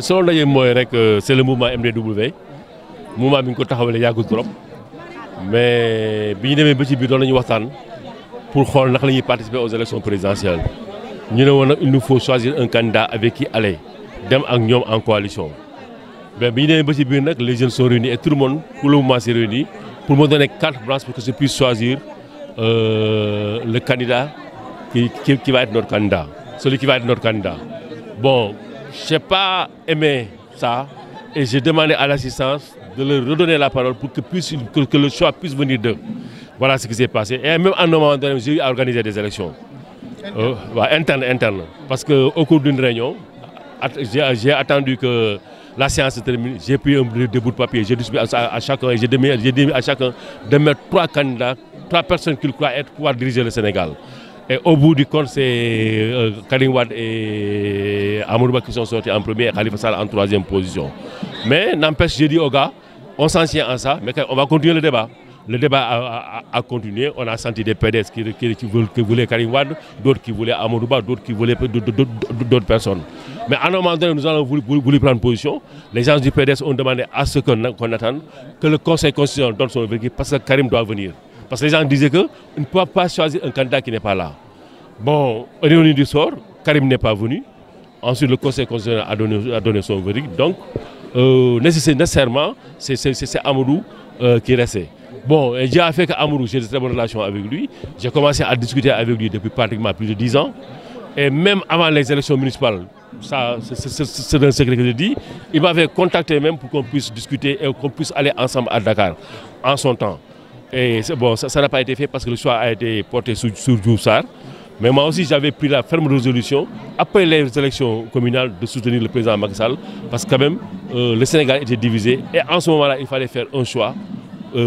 selon ndaje mooy rek c'est le mouvement MDW mouvement bi ñu ko taxawalee yàggul trop mais bi ñu demee ba ci biir doon nañu waxtaan pour xool naka la ñuy participer aux élections présidentielles ñu ne woon nag il nous faut choisir un candidat avec qui aller dem ak ñoom en coalition. mais bi ñu demee ba ci biir nag les jeunes sont réunis et tout le monde pour le mouvement s'est réuni pour me donner carte blanche pour que je puisse choisir le candidat qui va être notre candidat, celui qui va être notre candidat. Bon, je n'ai pas aimé ça et j'ai demandé à l'assistance de leur redonner la parole pour que le choix puisse venir d'eux. Voilà ce qui s'est passé. Et même à un moment donné, j'ai eu à organiser des élections. Internes. Parce qu'au cours d'une réunion, j'ai attendu que la séance se termine. J'ai pris un bout de papier, j'ai distribué à chacun et j'ai dit à chacun de mettre 3 candidats, 3 personnes qu'il croit être pouvoir diriger le Sénégal. Et au bout du compte, c'est Karim Wade et Amadou Ba qui sont sortis en premier et Khalifa Sall en 3e position. Mais n'empêche, j'ai dit aux gars, on s'en tient à ça, mais on va continuer le débat. Le débat a continué. On a senti des PDS qui voulaient Karim Wade, d'autres qui voulaient Amadou Ba, d'autres qui voulaient d'autres personnes. Mais à un moment donné, nous avons voulu prendre position. Les gens du PDS ont demandé à ce qu'on attende que le Conseil constitutionnel donne son verdict parce que Karim doit venir. Parce que les gens disaient qu'on ne peut pas choisir un candidat qui n'est pas là. Bon, réunis du sort, Karim n'est pas venu. Ensuite, le Conseil constitutionnel a donné son verdict. Donc, nécessairement, c'est Amadou qui restait. Bon, j'ai fait qu'Amadou, j'ai de très bonnes relations avec lui. J'ai commencé à discuter avec lui depuis pratiquement plus de 10 ans. Et même avant les élections municipales, ça, c'est un secret que je dis, il m'avait contacté même pour qu'on puisse discuter et qu'on puisse aller ensemble à Dakar en son temps. Et bon, ça n'a pas été fait parce que le choix a été porté sur Diouf Sarr. Mais moi aussi, j'avais pris la ferme résolution, après les élections communales, de soutenir le président Macky Sall. Parce que quand même, le Sénégal était divisé. Et en ce moment-là, il fallait faire un choix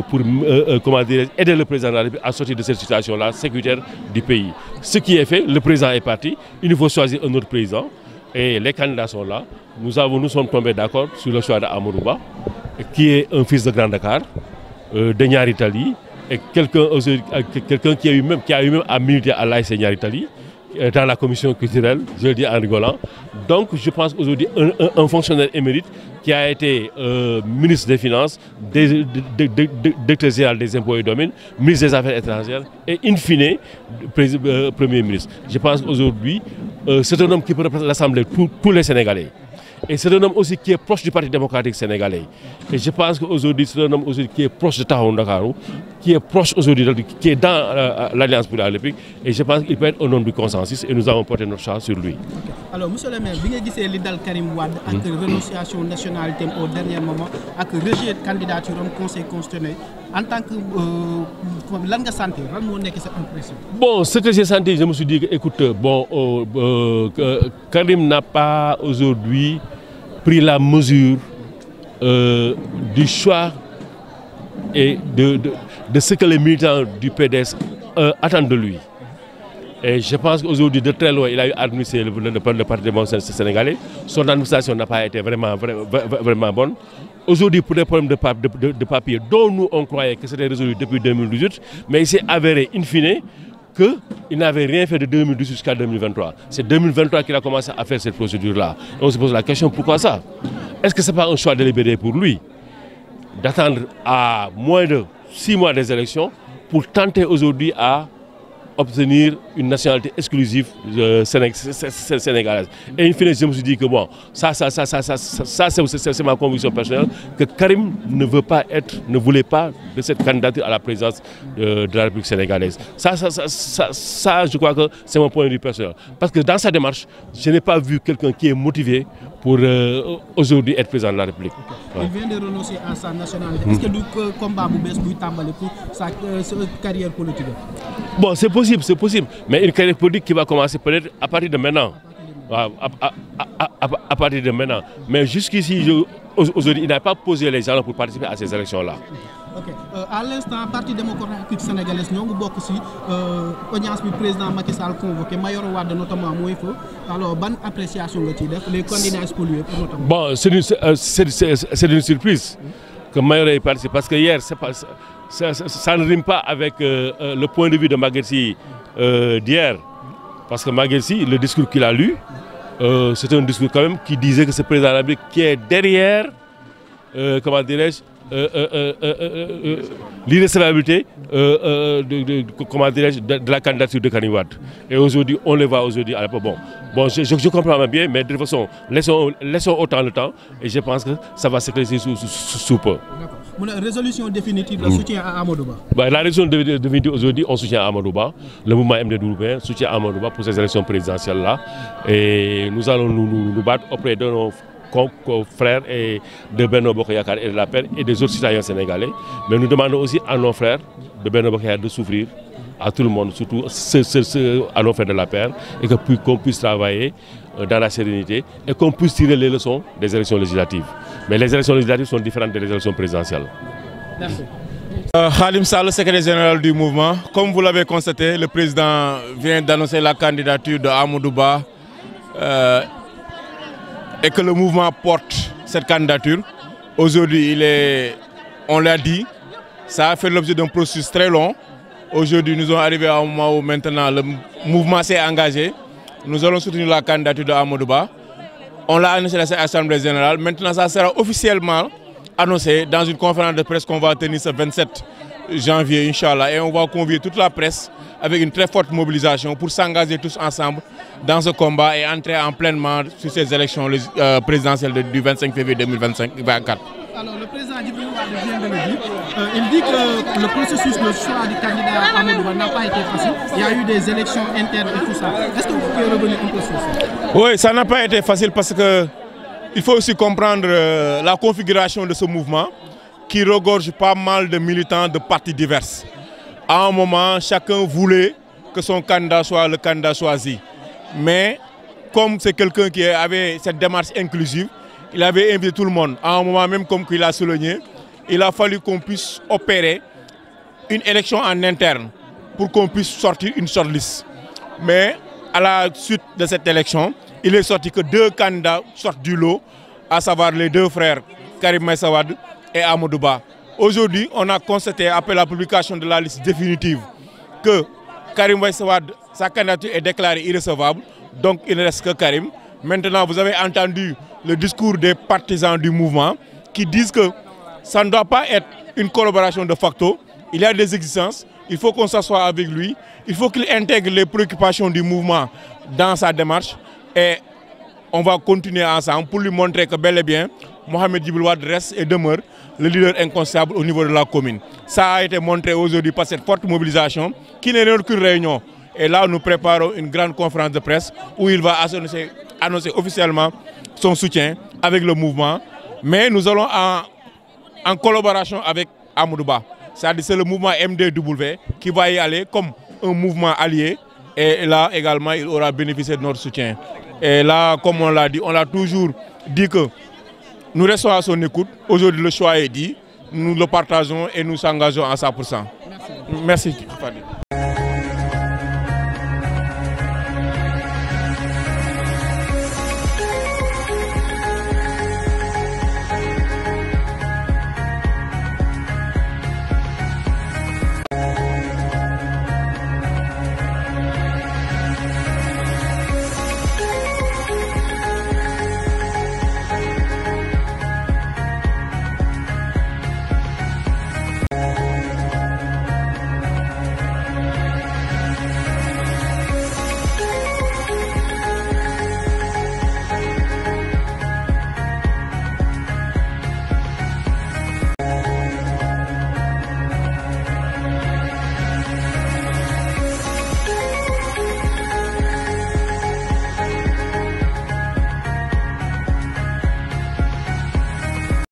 pour aider le président de la République à sortir de cette situation-là sécuritaire du pays. Ce qui est fait, le président est parti. Il nous faut choisir un autre président. Et les candidats sont là. Nous sommes tombés d'accord sur le choix d'Amadou Ba, qui est un fils de Grand Dakar. De Niary Tally et quelqu'un qui a eu même à militer à l'ASC Niary Tally dans la commission culturelle, je le dis en rigolant. Donc je pense aujourd'hui un fonctionnaire émérite qui a été ministre des Finances, directeur général des Impôts et Domaines, ministre des Affaires étrangères et in fine Premier ministre. Je pense qu'aujourd'hui c'est un homme qui peut représenter l'Assemblée tous les Sénégalais. Et c'est un homme aussi qui est proche du Parti démocratique sénégalais. Et je pense qu'aujourd'hui, c'est un homme aussi qui est proche de Tahoun Dakarou, qui est proche aujourd'hui, qui est dans l'Alliance pour la République. Et je pense qu'il peut être au nom du consensus et nous avons porté notre chance sur lui. Alors, monsieur le maire, vous avez dit que Karim Wade a renonciation nationalité au dernier moment, a rejet de candidature au Conseil constitutionnel. En tant que langue santé, quelle est cette impression? Bon, ce que j'ai senti, je me suis dit, écoute, Karim n'a pas aujourd'hui pris la mesure du choix et de ce que les militants du PDS attendent de lui. Et je pense qu'aujourd'hui, de très loin, il a eu administré le Parti démocratique sénégalais. Son administration n'a pas été vraiment bonne. Aujourd'hui, pour des problèmes de papier dont nous on croyait que c'était résolu depuis 2018, mais il s'est avéré in fine qu'il n'avait rien fait de 2018 jusqu'à 2023. C'est 2023 qu'il a commencé à faire cette procédure-là. On se pose la question, pourquoi ça? Est-ce que ce n'est pas un choix délibéré pour lui d'attendre à moins de 6 mois des élections pour tenter aujourd'hui à obtenir une nationalité exclusive sénégalaise. Et in fine, je me suis dit que bon, ça c'est ma conviction personnelle, que Karim ne voulait pas de cette candidature à la présidence de la République sénégalaise. Ça, je crois que c'est mon point de vue personnel. Parce que dans sa démarche, je n'ai pas vu quelqu'un qui est motivé pour aujourd'hui être président de la République. Okay. Ouais. Il vient de renoncer à sa nationalité. Est-ce que le combat pour sa carrière politique? Bon, c'est possible. Mais une carrière politique qui va commencer peut-être à partir de maintenant. À partir de maintenant. Mais jusqu'ici, aujourd'hui, il n'a pas posé les gens pour participer à ces élections-là. Ok. À l'instant, le Parti démocratique sénégalais, nous avons beaucoup aussi l'audience du président Macky Sall convoqué, Mayor Wade notamment. Alors, bonne appréciation de les candidats pollués notamment. Bon, c'est une surprise que Mayor ait participé parce que hier, ça ne rime pas avec le point de vue de Maguette d'hier. Parce que Maguette, le discours qu'il a lu, c'était un discours quand même qui disait que c'est le président de la République qui est derrière, comment dirais-je, l'irrecevabilité de la candidature de Karim Wade. Et aujourd'hui, on le voit aujourd'hui à l'époque. Bon, je comprends bien, mais de toute façon, laissons autant le temps et je pense que ça va s'éclaircir sous peu. La résolution définitive, le soutien à Amadou Ba. La résolution définitive aujourd'hui, on soutient Amadou Ba. Le mouvement MD12 soutient Amadou Ba pour ces élections présidentielles-là. Et nous allons nous battre auprès de nos frères et de Benno Bokk Yakaar et de la paix et des autres citoyens sénégalais. Mais nous demandons aussi à nos frères de Benno Bokk Yakaar de souffrir, à tout le monde, surtout à nos frères de la paix, et qu'on puisse travailler dans la sérénité et qu'on puisse tirer les leçons des élections législatives. Mais les élections législatives sont différentes des élections présidentielles. Merci. Khadim Sall, secrétaire général du mouvement. Comme vous l'avez constaté, le président vient d'annoncer la candidature de Amadou Ba et que le mouvement porte cette candidature. Aujourd'hui, on l'a dit, ça a fait l'objet d'un processus très long. Aujourd'hui, nous sommes arrivés à un moment où maintenant le mouvement s'est engagé. Nous allons soutenir la candidature de Amadou Ba. On l'a annoncé à l'Assemblée générale. Maintenant, ça sera officiellement annoncé dans une conférence de presse qu'on va tenir ce 27 janvier, Inch'Allah. Et on va convier toute la presse avec une très forte mobilisation pour s'engager tous ensemble dans ce combat et entrer en pleinement sur ces élections présidentielles du 25 février 2024. Alors, le président Djibril Wade vient de le dire. Il dit que le processus de choix du candidat Amadou Ba n'a pas été facile. Il y a eu des élections internes et tout ça. Est-ce que vous pouvez revenir un peu sur ça? Oui, ça n'a pas été facile parce qu'il faut aussi comprendre la configuration de ce mouvement qui regorge pas mal de militants de partis divers. À un moment, chacun voulait que son candidat soit le candidat choisi. Mais comme c'est quelqu'un qui avait cette démarche inclusive, il avait invité tout le monde. À un moment même, comme il a souligné, il a fallu qu'on puisse opérer une élection en interne pour qu'on puisse sortir une shortlist. Mais à la suite de cette élection, il est sorti que 2 candidats sortent du lot, à savoir les 2 frères Karim Meïssa Wade et Amadou Ba. Aujourd'hui, on a constaté, après la publication de la liste définitive, que Karim Meïssa Wade, sa candidature est déclarée irrecevable, donc il ne reste que Karim. Maintenant, vous avez entendu le discours des partisans du mouvement qui disent que ça ne doit pas être une collaboration de facto. Il y a des exigences, il faut qu'on s'assoie avec lui, il faut qu'il intègre les préoccupations du mouvement dans sa démarche et on va continuer ensemble pour lui montrer que bel et bien, Mohamed Djibril Wade reste et demeure le leader incontestable au niveau de la commune. Ça a été montré aujourd'hui par cette forte mobilisation qui n'est qu'une réunion. Et là, nous préparons une grande conférence de presse où il va annoncer officiellement son soutien avec le mouvement. Mais nous allons en collaboration avec Amadou Ba. C'est-à-dire c'est le mouvement MD12 qui va y aller comme un mouvement allié. Et là également, il aura bénéficié de notre soutien. Et là, comme on l'a dit, on l'a toujours dit que nous restons à son écoute. Aujourd'hui, le choix est dit. Nous le partageons et nous s'engageons à 100%. Merci. Merci.